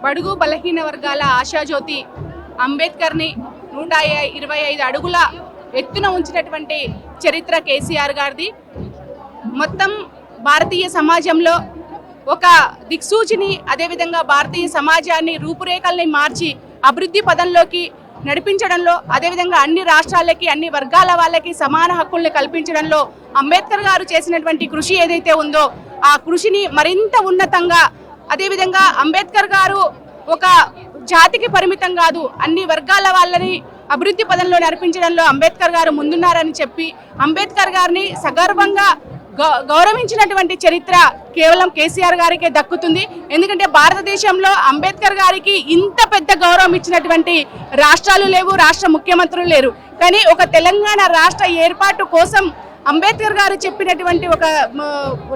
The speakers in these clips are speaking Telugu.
బడుగు బలహీన వర్గాల ఆశాజ్యోతి అంబేద్కర్ని 125 అడుగుల ఎత్తున ఉంచినటువంటి చరిత్ర కేసీఆర్ గారిది. మొత్తం భారతీయ సమాజంలో ఒక దిక్సూచిని, అదేవిధంగా భారతీయ సమాజాన్ని రూపురేఖల్ని మార్చి అభివృద్ధి పదంలోకి నడిపించడంలో, అదేవిధంగా అన్ని రాష్ట్రాలకి అన్ని వర్గాల వాళ్ళకి సమాన హక్కుల్ని కల్పించడంలో అంబేద్కర్ గారు చేసినటువంటి కృషి ఏదైతే ఉందో ఆ కృషిని మరింత ఉన్నతంగా, అదేవిధంగా అంబేద్కర్ గారు ఒక జాతికి పరిమితం కాదు, అన్ని వర్గాల వాళ్ళని అభివృద్ధి పదంలో నడిపించడంలో అంబేద్కర్ గారు ముందున్నారని చెప్పి అంబేద్కర్ గారిని సగర్వంగా గౌరవించినటువంటి చరిత్ర కేవలం కేసీఆర్ గారికే దక్కుతుంది. ఎందుకంటే భారతదేశంలో అంబేద్కర్ గారికి ఇంత పెద్ద గౌరవం ఇచ్చినటువంటి రాష్ట్రాలు లేవు, రాష్ట్ర ముఖ్యమంత్రులు లేరు. కానీ ఒక తెలంగాణ రాష్ట్ర ఏర్పాటు కోసం అంబేద్కర్ గారు చెప్పినటువంటి ఒక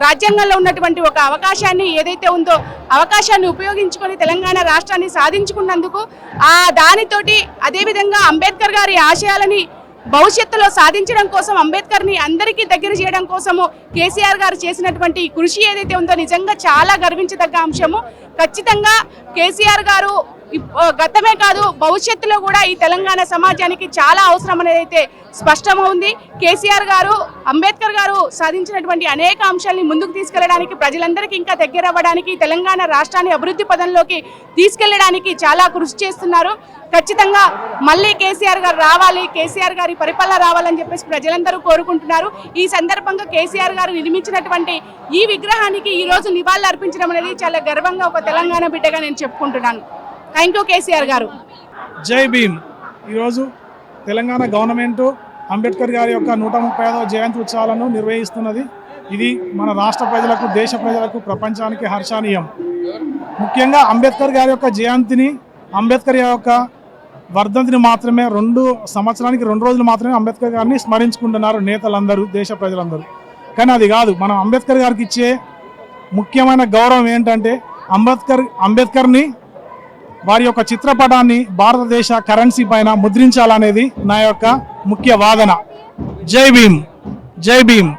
రాజ్యాంగంలో ఉన్నటువంటి ఒక అవకాశాన్ని ఏదైతే ఉందో అవకాశాన్ని ఉపయోగించుకొని తెలంగాణ రాష్ట్రాన్ని సాధించుకున్నందుకు దానితోటి, అదేవిధంగా అంబేద్కర్ గారి ఆశయాలని భవిష్యత్తులో సాధించడం కోసం, అంబేద్కర్ని అందరికీ దగ్గర చేయడం కోసము కేసీఆర్ గారు చేసినటువంటి కృషి ఏదైతే ఉందో నిజంగా చాలా గర్వించదగ్గ అంశము. ఖచ్చితంగా కేసీఆర్ గారు గతమే కాదు భవిష్యత్తులో కూడా ఈ తెలంగాణ సమాజానికి చాలా అవసరం అనేది అయితే స్పష్టమవుంది. కేసీఆర్ గారు అంబేద్కర్ గారు సాధించినటువంటి అనేక అంశాలని ముందుకు తీసుకెళ్లడానికి, ప్రజలందరికీ ఇంకా దగ్గర అవ్వడానికి, తెలంగాణ రాష్ట్రాన్ని అభివృద్ధి పదంలోకి తీసుకెళ్లడానికి చాలా కృషి చేస్తున్నారు. ఖచ్చితంగా మళ్ళీ కేసీఆర్ గారు రావాలి, కేసీఆర్ గారి పరిపాలన రావాలని చెప్పేసి ప్రజలందరూ కోరుకుంటున్నారు. ఈ సందర్భంగా కేసీఆర్ గారు నిర్మించినటువంటి ఈ విగ్రహానికి ఈ రోజు నివాళులు అర్పించడం అనేది చాలా గర్వంగా ఒక తెలంగాణ బిడ్డగా నేను చెప్పుకుంటున్నాను. థ్యాంక్ యూ కేసీఆర్ గారు. జై భీమ్. ఈరోజు తెలంగాణ గవర్నమెంట్ అంబేద్కర్ గారి యొక్క 135వ జయంతి ఉత్సవాలను నిర్వహిస్తున్నది. ఇది మన రాష్ట్ర ప్రజలకు, దేశ ప్రజలకు, ప్రపంచానికి హర్షణీయం. ముఖ్యంగా అంబేద్కర్ గారి యొక్క జయంతిని, అంబేద్కర్ యొక్క వర్ధంతిని మాత్రమే సంవత్సరానికి 2 రోజులు మాత్రమే అంబేద్కర్ గారిని స్మరించుకుంటున్నారు నేతలందరూ, దేశ ప్రజలందరూ. కానీ అది కాదు. మనం అంబేద్కర్ గారికి ఇచ్చే ముఖ్యమైన గౌరవం ఏంటంటే అంబేద్కర్ని వారి యొక్క చిత్రపటాన్ని భారతదేశ కరెన్సీ పైన ముద్రించాలనేది నా యొక్క ముఖ్య వాదన. జై భీమ్, జై భీమ్.